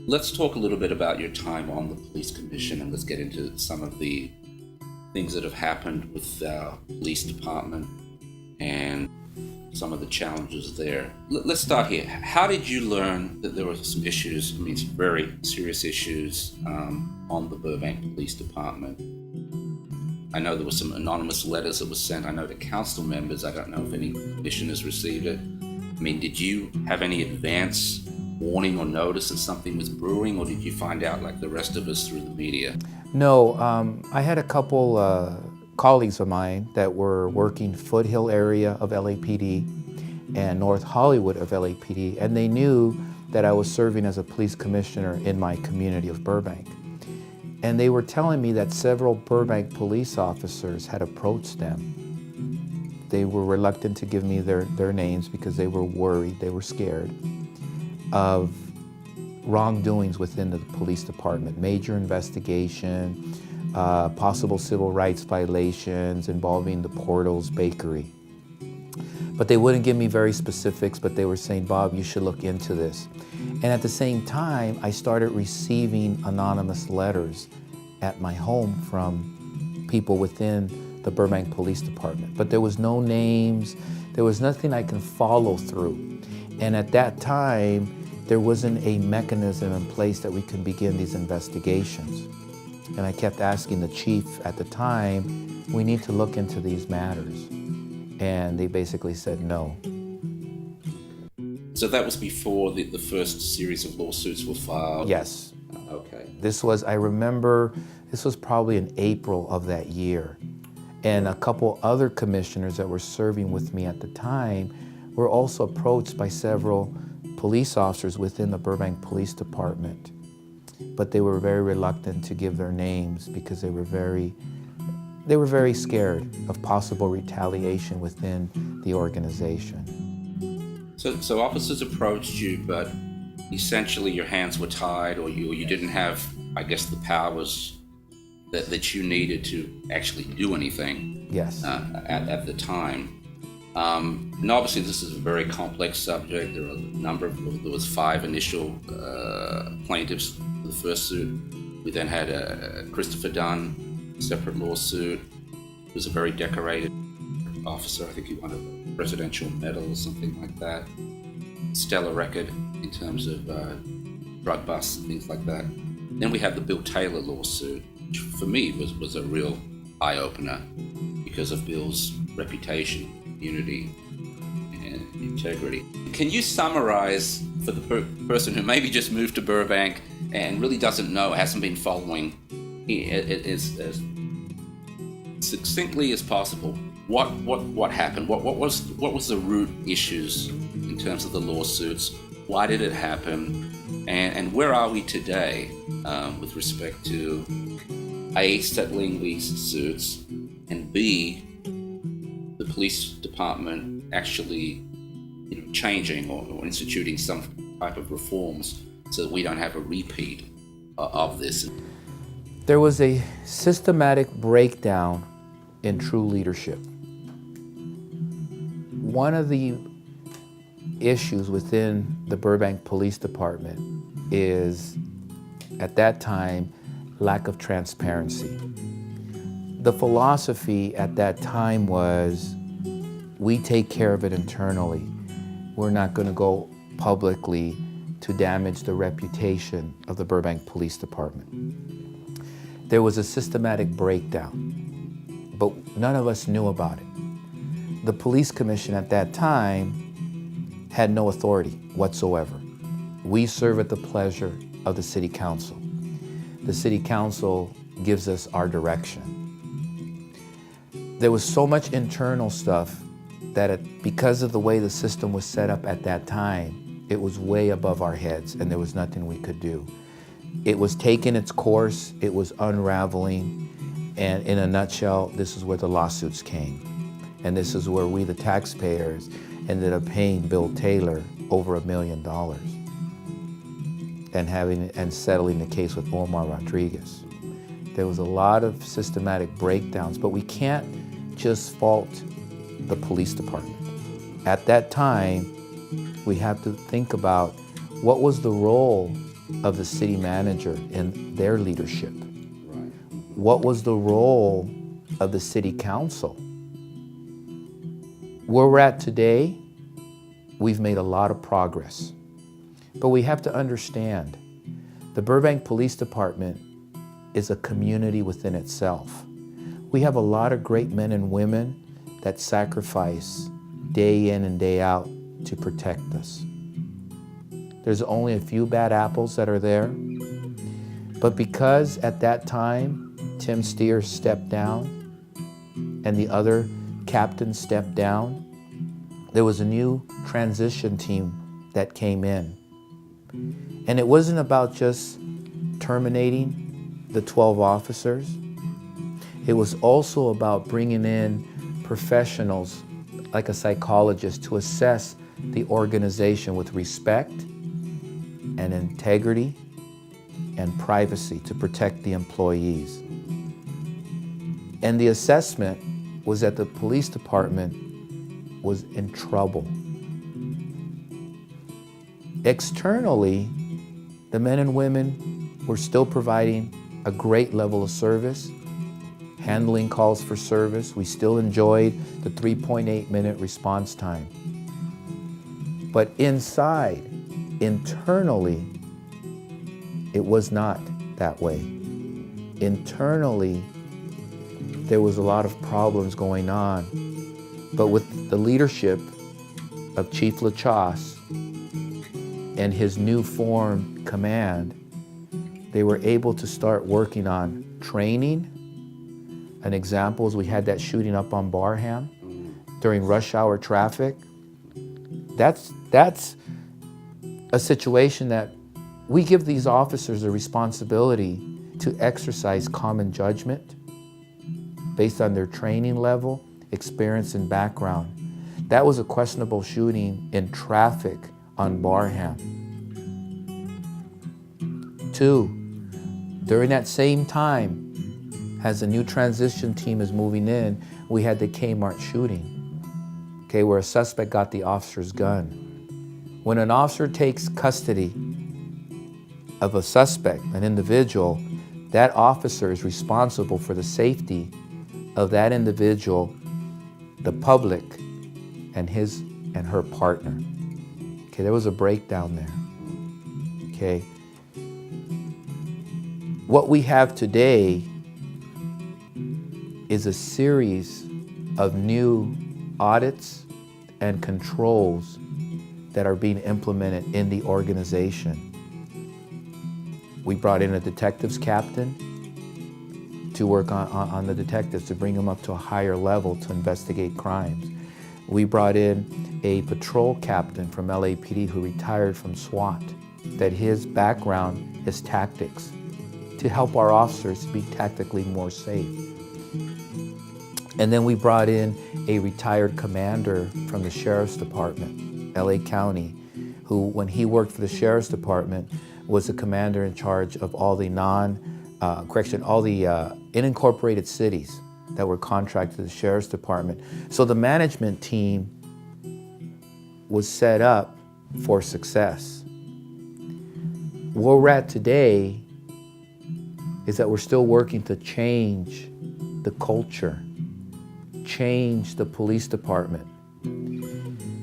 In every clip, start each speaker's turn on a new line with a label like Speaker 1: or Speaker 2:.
Speaker 1: Let's talk a little bit about your time on the police commission, and let's get into some of the things that have happened with our police department and some of the challenges there. Let's start here. How did you learn that there were some issues, some very serious issues on the Burbank Police Department? I know there were some anonymous letters that were sent, I know, to council members. I don't know if any commissioners received it. Did you have any advance warning or notice that something was brewing, or did you find out like the rest of us through the media?
Speaker 2: No, I had a couple colleagues of mine that were working Foothill area of LAPD and North Hollywood of LAPD, and they knew that I was serving as a police commissioner in my community of Burbank. And they were telling me that several Burbank police officers had approached them. They were reluctant to give me their names because they were worried, they were scared of wrongdoings within the police department, major investigation, possible civil rights violations involving the Portals Bakery. But they wouldn't give me very specifics, but they were saying, Bob, you should look into this. And at the same time, I started receiving anonymous letters at my home from people within the Burbank Police Department. But there was no names, there was nothing I can follow through. And at that time, there wasn't a mechanism in place that we could begin these investigations. And I kept asking the chief at the time, we need to look into these matters. And they basically said no.
Speaker 1: So that was before the first series of lawsuits were filed?
Speaker 2: Yes.
Speaker 1: Okay.
Speaker 2: I remember, this was probably in April of that year. And a couple other commissioners that were serving with me at the time were also approached by several police officers within the Burbank Police Department. But they were very reluctant to give their names because they were very scared of possible retaliation within the organization.
Speaker 1: So officers approached you, but essentially your hands were tied, or you didn't have, I guess, the powers that you needed to actually do anything.
Speaker 2: Yes.
Speaker 1: At the time. And obviously this is a very complex subject. There was 5 initial plaintiffs for the first suit. We then had Christopher Dunn, separate lawsuit. He was a very decorated officer. I think he won a presidential medal or something like that. Stellar record in terms of drug busts and things like that. Then we have the Bill Taylor lawsuit, which for me was a real eye-opener because of Bill's reputation, unity, and integrity. Can you summarize for the person who maybe just moved to Burbank and really doesn't know, hasn't been following as succinctly as possible, what happened? What was the root issues in terms of the lawsuits? Why did it happen? And where are we today with respect to A, settling these suits, and B, the police department actually changing or instituting some type of reforms so that we don't have a repeat of this?
Speaker 2: There was a systematic breakdown in true leadership. One of the issues within the Burbank Police Department is, at that time, lack of transparency. The philosophy at that time was, we take care of it internally. We're not going to go publicly to damage the reputation of the Burbank Police Department. There was a systematic breakdown, but none of us knew about it. The police commission at that time had no authority whatsoever. We serve at the pleasure of the city council. The city council gives us our direction. There was so much internal stuff that because of the way the system was set up at that time, it was way above our heads and there was nothing we could do. It was taking its course, it was unraveling, and in a nutshell, this is where the lawsuits came. And this is where we, the taxpayers, ended up paying Bill Taylor over $1 million and settling the case with Omar Rodriguez. There was a lot of systematic breakdowns, but we can't just fault the police department. At that time, we have to think about what was the role of the city manager in their leadership?
Speaker 1: Right.
Speaker 2: What was the role of the city council? Where we're at today, we've made a lot of progress. But we have to understand, the Burbank Police Department is a community within itself. We have a lot of great men and women that sacrifice day in and day out to protect us. There's only a few bad apples that are there. But because at that time, Tim Steer stepped down and the other captain stepped down, there was a new transition team that came in. And it wasn't about just terminating the 12 officers. It was also about bringing in professionals like a psychologist to assess the organization with respect and integrity and privacy to protect the employees. And the assessment was that the police department was in trouble. Externally, the men and women were still providing a great level of service, handling calls for service. We still enjoyed the 3.8-minute response time. But inside, internally, it was not that way. Internally, there was a lot of problems going on. But with the leadership of Chief LaChasse and his new formed command, they were able to start working on training. An example is we had that shooting up on Barham during rush hour traffic. That's a situation that we give these officers a responsibility to exercise common judgment based on their training level, experience, and background. That was a questionable shooting in traffic on Barham. 2, during that same time, as the new transition team is moving in, we had the Kmart shooting, okay, where a suspect got the officer's gun. When an officer takes custody of a suspect, an individual, that officer is responsible for the safety of that individual, the public, and his and her partner. Okay, there was a breakdown there. Okay. What we have today is a series of new audits and controls that are being implemented in the organization. We brought in a detectives captain to work on the detectives, to bring them up to a higher level to investigate crimes. We brought in a patrol captain from LAPD who retired from SWAT, that his background is tactics, to help our officers be tactically more safe. And then we brought in a retired commander from the Sheriff's Department, LA County, who, when he worked for the Sheriff's Department, was the commander in charge of all the unincorporated cities that were contracted to the Sheriff's Department. So the management team was set up for success. Where we're at today is that we're still working to change the culture, change the police department.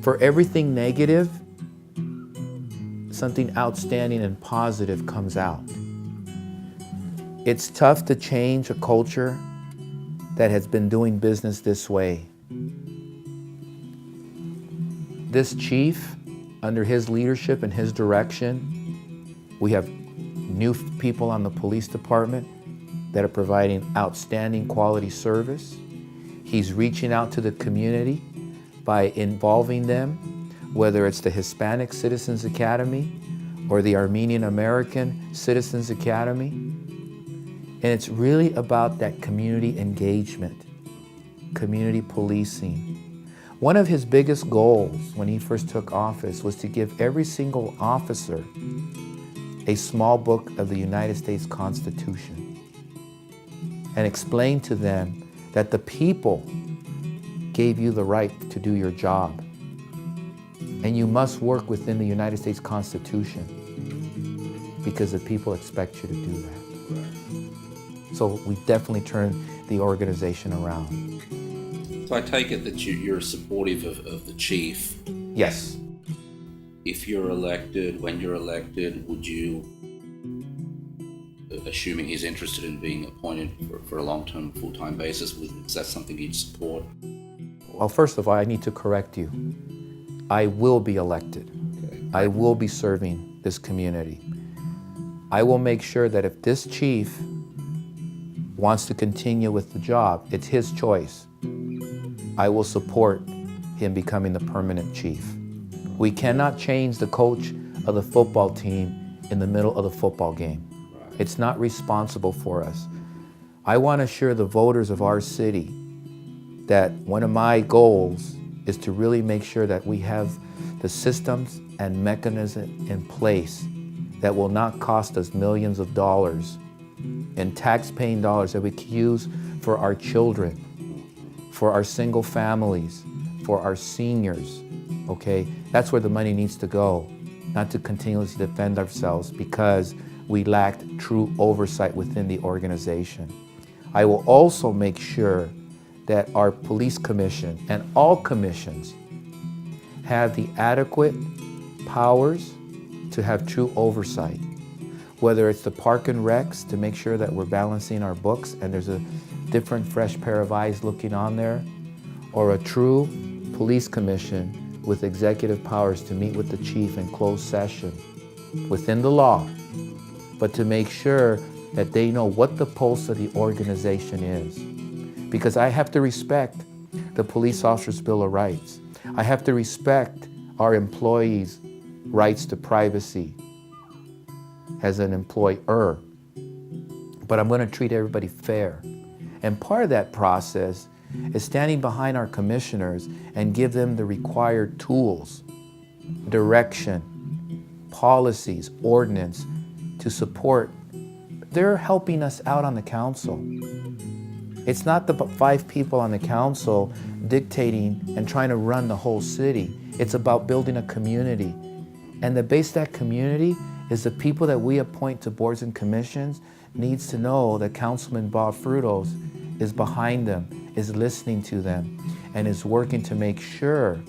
Speaker 2: For everything negative, something outstanding and positive comes out. It's tough to change a culture that has been doing business this way. This chief, under his leadership and his direction, we have new people on the police department that are providing outstanding quality service. He's reaching out to the community by involving them, whether it's the Hispanic Citizens Academy or the Armenian American Citizens Academy. And it's really about that community engagement, community policing. One of his biggest goals when he first took office was to give every single officer a small book of the United States Constitution and explain to them that the people gave you the right to do your job, and you must work within the United States Constitution. because the people expect you to do that. So we definitely turned the organization around.
Speaker 1: So I take it that you're supportive of the chief.
Speaker 2: Yes.
Speaker 1: If you're elected, when you're elected, would you, assuming he's interested in being appointed for a long-term, full-time basis, is that something you'd support?
Speaker 2: Well, first of all, I need to correct you. I will be elected.
Speaker 1: Okay.
Speaker 2: I will be serving this community. I will make sure that if this chief wants to continue with the job, it's his choice. I will support him becoming the permanent chief. We cannot change the coach of the football team in the middle of the football game.
Speaker 1: Right.
Speaker 2: It's not responsible for us. I want to assure the voters of our city that one of my goals is to really make sure that we have the systems and mechanisms in place that will not cost us millions of dollars in tax-paying dollars that we can use for our children, for our single families, for our seniors, okay? That's where the money needs to go, not to continuously defend ourselves because we lacked true oversight within the organization. I will also make sure that our police commission and all commissions have the adequate powers to have true oversight. Whether it's the park and recs to make sure that we're balancing our books and there's a different fresh pair of eyes looking on there, or a true police commission with executive powers to meet with the chief in closed session within the law, but to make sure that they know what the pulse of the organization is. Because I have to respect the Police Officers' Bill of Rights. I have to respect our employees' rights to privacy as an employer. But I'm going to treat everybody fair. And part of that process is standing behind our commissioners and give them the required tools, direction, policies, ordinance to support. They're helping us out on the council. It's not the 5 people on the council dictating and trying to run the whole city. It's about building a community. And the base of that community is the people that we appoint to boards and commissions needs to know that Councilman Bob Frutos is behind them, is listening to them, and is working to make sure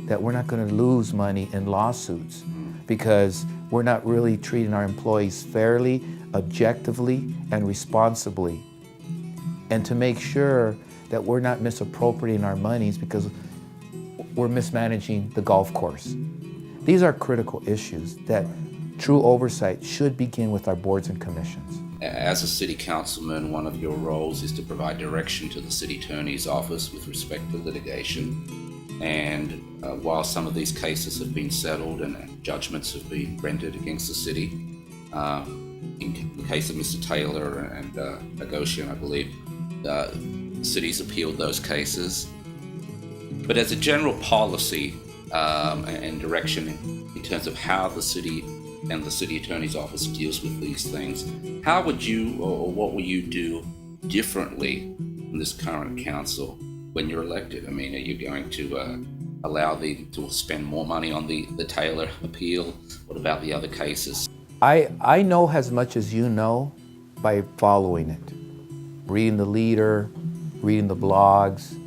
Speaker 2: that we're not going to lose money in lawsuits because we're not really treating our employees fairly, objectively, and responsibly. And to make sure that we're not misappropriating our monies because we're mismanaging the golf course. These are critical issues that true oversight should begin with our boards and commissions.
Speaker 1: As a city councilman, one of your roles is to provide direction to the city attorney's office with respect to litigation. And while some of these cases have been settled and judgments have been rendered against the city, in the case of Mr. Taylor and Agosian, I believe, the city's appealed those cases. But as a general policy and direction in terms of how the city and the city attorney's office deals with these things, how would you or what will you do differently in this current council when you're elected? I mean, are you going to allow to spend more money on the Taylor appeal? What about the other cases?
Speaker 2: I know as much as you know by following it, reading the Leader, reading the blogs.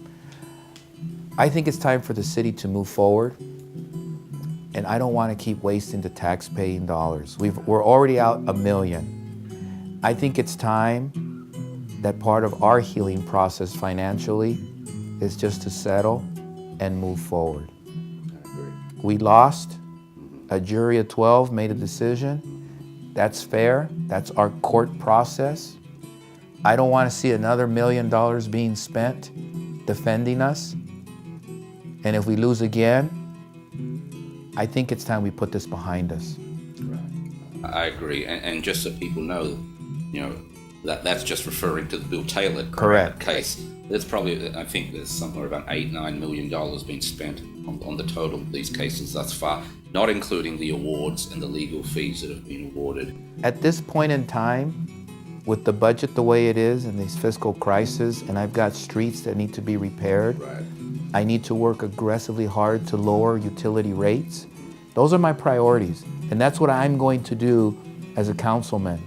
Speaker 2: I think it's time for the city to move forward, and I don't want to keep wasting the tax-paying dollars. We're already out $1 million. I think it's time that part of our healing process financially is just to settle and move forward. We lost. A jury of 12 made a decision. That's fair. That's our court process. I don't want to see another $1 million being spent defending us. And if we lose again, I think it's time we put this behind us.
Speaker 1: Right. I agree. And just so people know, that's just referring to the Bill Taylor
Speaker 2: Correct.
Speaker 1: Case. There's probably, I think there's somewhere about $8-9 million being spent on the total of these cases thus far, not including the awards and the legal fees that have been awarded.
Speaker 2: At this point in time, with the budget the way it is and these fiscal crises, and I've got streets that need to be repaired,
Speaker 1: Right.
Speaker 2: I need to work aggressively hard to lower utility rates. Those are my priorities, and that's what I'm going to do as a councilman.